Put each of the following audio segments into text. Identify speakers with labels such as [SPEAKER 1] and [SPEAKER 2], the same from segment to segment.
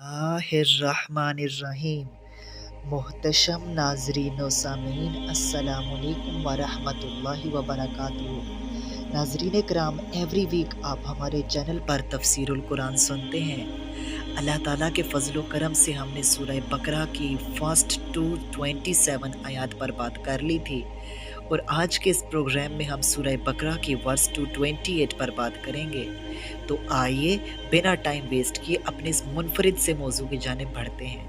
[SPEAKER 1] बिस्मिल्लाहिर्रहमानिर्रहीम। मोहतशम नाजरीन व सामीन, अस्सलामुअलैकुम वरहमतुल्लाहि वबरकातुहू। नाजरीन कराम, एवरी वीक आप हमारे चैनल पर तफसीरुल कुरान सुनते हैं। अल्लाह ताला के फ़ज़ल व करम से हमने सूरह बकरा की फर्स्ट 227 आयत पर बात कर ली थी, और आज के इस प्रोग्राम में हम सूरह बकरा की वर्स 228 पर बात करेंगे। तो आइए बिना टाइम वेस्ट किए अपने इस मुनफरिद से मौजू की जानिब बढ़ते हैं।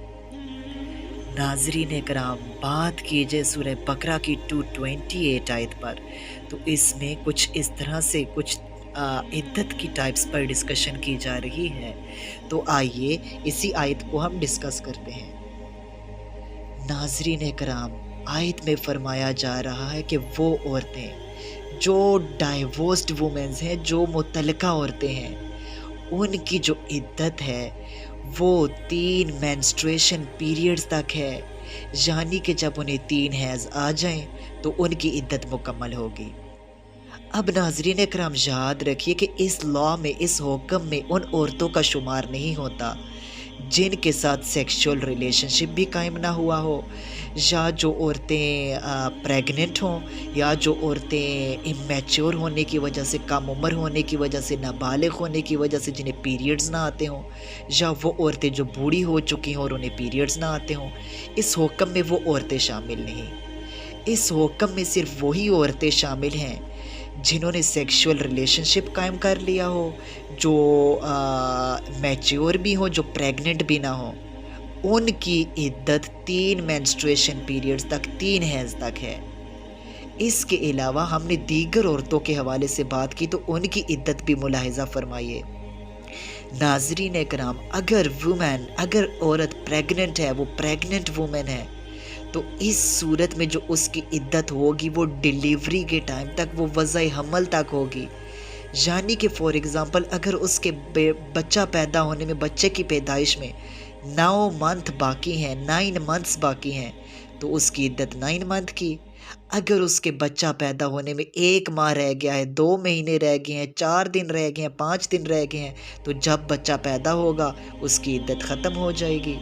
[SPEAKER 1] नाज़रीन कराम, बात कीजिए सूरह बकरा की 228 आयत पर, तो इसमें कुछ इस तरह से कुछ इद्दत की टाइप्स पर डिस्कशन की जा रही है। तो आइए इसी आयत को हम डिस्कस करते हैं। नाज़रीन कराम, आयत में फरमाया जा रहा है कि वो औरतें जो डाइवोर्स्ड वुमेन्स हैं, जो मुतल्लका औरतें हैं, उनकी जो इद्दत है वो 3 मेंस्ट्रुएशन पीरियड्स तक है, यानी कि जब उन्हें 3 हैज़ आ जाएं तो उनकी इद्दत मुकम्मल होगी। अब नाज़रीन इकराम, याद रखिए कि इस लॉ में, इस हुक्म में उन औरतों का शुमार नहीं होता जिनके साथ सेक्सुअल रिलेशनशिप भी कायम ना हुआ हो, या जो औरतें प्रेग्नेंट हों, या जो औरतें इमैच्योर होने की वजह से, कम उम्र होने की वजह से, नाबालिग होने की वजह से जिन्हें पीरियड्स ना आते हों, या वो औरतें जो बूढ़ी हो चुकी हों और उन्हें पीरियड्स ना आते हों। इस हुक्म में वो औरतें शामिल नहीं। इस हुक्म में सिर्फ वही औरतें शामिल हैं जिन्होंने सेक्सुअल रिलेशनशिप कायम कर लिया हो, जो मैच्योर भी हो, जो प्रेग्नेंट भी ना हो। उनकी इद्दत 3 मेंस्ट्रुएशन पीरियड्स तक, 3 हैज़ तक है। इसके अलावा हमने दीगर औरतों के हवाले से बात की, तो उनकी इद्दत भी मुलाहिज़ा फरमाइए। नाज़रीन कराम, अगर औरत प्रेग्नेंट है, वो प्रेग्नेंट वुमेन है, तो इस सूरत में जो उसकी इद्दत होगी वो डिलीवरी के टाइम तक, वो वज़ाए हमल तक होगी। यानी कि फॉर एग्ज़ाम्पल, अगर उसके बच्चा पैदा होने में, बच्चे की पैदाइश में 9 मंथ बाकी हैं, 9 मंथ्स बाकी हैं, तो उसकी इद्दत 9 मंथ की। अगर उसके बच्चा पैदा होने में 1 माह रह गया है, 2 महीने रह गए हैं, 4 दिन रह गए हैं, 5 दिन रह गए हैं, तो जब बच्चा पैदा होगा उसकी इद्दत ख़त्म हो जाएगी।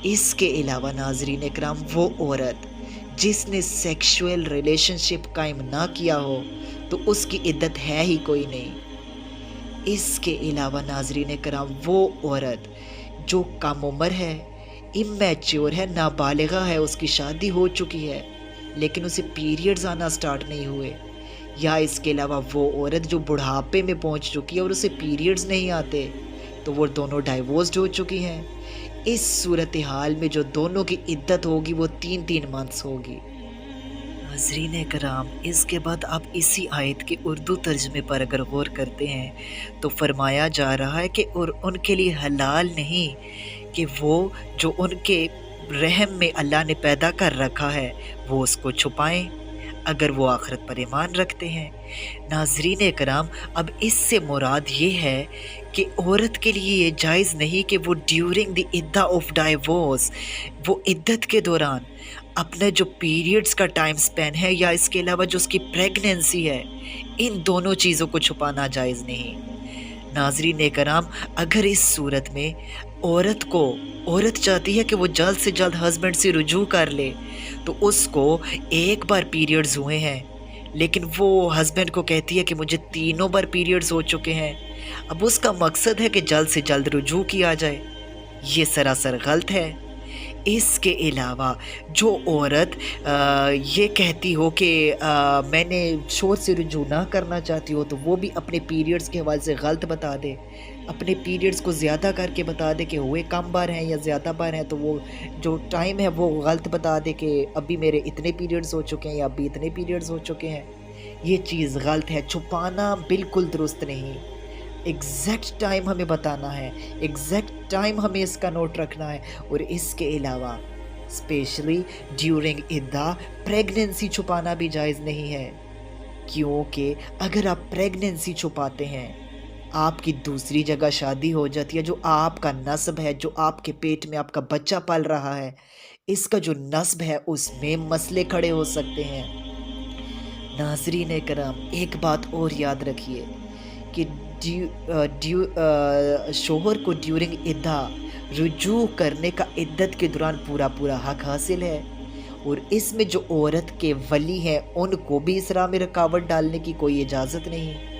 [SPEAKER 1] इसके अलावा नाज़रीन इकराम, वो औरत जिसने सेक्सुअल रिलेशनशिप कायम ना किया हो, तो उसकी इद्दत है ही कोई नहीं। इसके अलावा नाज़रीन इकराम, वो औरत जो कम उम्र है, इमैच्योर है, नाबालिगा है, उसकी शादी हो चुकी है लेकिन उसे पीरियड्स आना स्टार्ट नहीं हुए, या इसके अलावा वो औरत जो बुढ़ापे में पहुंच चुकी है और उसे पीरियड्स नहीं आते, तो वो दोनों डाइवोर्स्ड हो चुकी हैं। इस सूरत हाल में जो दोनों की इद्दत होगी वो 3-3 मंथ्स होगी। नाज़रीन कराम, इसके बाद आप इसी आयत के उर्दू तर्जमे पर अगर गौर करते हैं, तो फरमाया जा रहा है कि और उनके लिए हलाल नहीं कि वो जो उनके रहम में अल्लाह ने पैदा कर रखा है वो उसको छुपाएं, अगर वो आखिरत पर ईमान रखते हैं। नाज़रीन कराम, अब इससे मुराद ये है कि औरत के लिए ये जायज़ नहीं कि वो ड्यूरिंग द इद्दा ऑफ डाइवोर्स, वो इद्दत के दौरान अपने जो पीरियड्स का टाइम स्पेन है, या इसके अलावा जो उसकी प्रेगनेंसी है, इन दोनों चीज़ों को छुपाना जायज़ नहीं। नाज़रीन कराम, अगर इस सूरत में औरत चाहती है कि वो जल्द से जल्द हस्बैंड से रुजू कर ले, तो उसको एक बार पीरियड्स हुए हैं लेकिन वो हस्बैंड को कहती है कि मुझे 3 बार पीरियड्स हो चुके हैं, अब उसका मकसद है कि जल्द से जल्द रुजू किया जाए, ये सरासर गलत है। इसके अलावा जो औरत ये कहती हो कि मैंने शोहर से रुजू ना करना चाहती हो, तो वो भी अपने पीरियड्स के हवाले से गलत बता दे, अपने पीरियड्स को ज़्यादा करके बता दे कि हुए कम बार हैं या ज़्यादा बार हैं, तो वो जो टाइम है वो गलत बता दे कि अभी मेरे इतने पीरियड्स हो चुके हैं या अभी इतने पीरियड्स हो चुके हैं। ये चीज़ गलत है, छुपाना बिल्कुल दुरुस्त नहीं। एग्जैक्ट टाइम हमें बताना है, एग्जैक्ट टाइम हमें इसका नोट रखना है। और इसके अलावा स्पेशली ड्यूरिंग इद्दा प्रेगनेंसी छुपाना भी जायज़ नहीं है, क्योंकि अगर आप प्रेगनेंसी छुपाते हैं, आपकी दूसरी जगह शादी हो जाती है, जो आपका नस्ब है, जो आपके पेट में आपका बच्चा पल रहा है, इसका जो नस्ब है उसमें मसले खड़े हो सकते हैं। नाज़रीन करम, एक बात और याद रखिए कि शोहर को ड्यूरिंग इद्दा رجوع کرنے کا عدت کے دوران پورا پورا حق حاصل ہے، اور اس میں جو عورت کے ولی ہیں ان کو بھی اس راہ میں رکاوٹ ڈالنے کی کوئی اجازت نہیں۔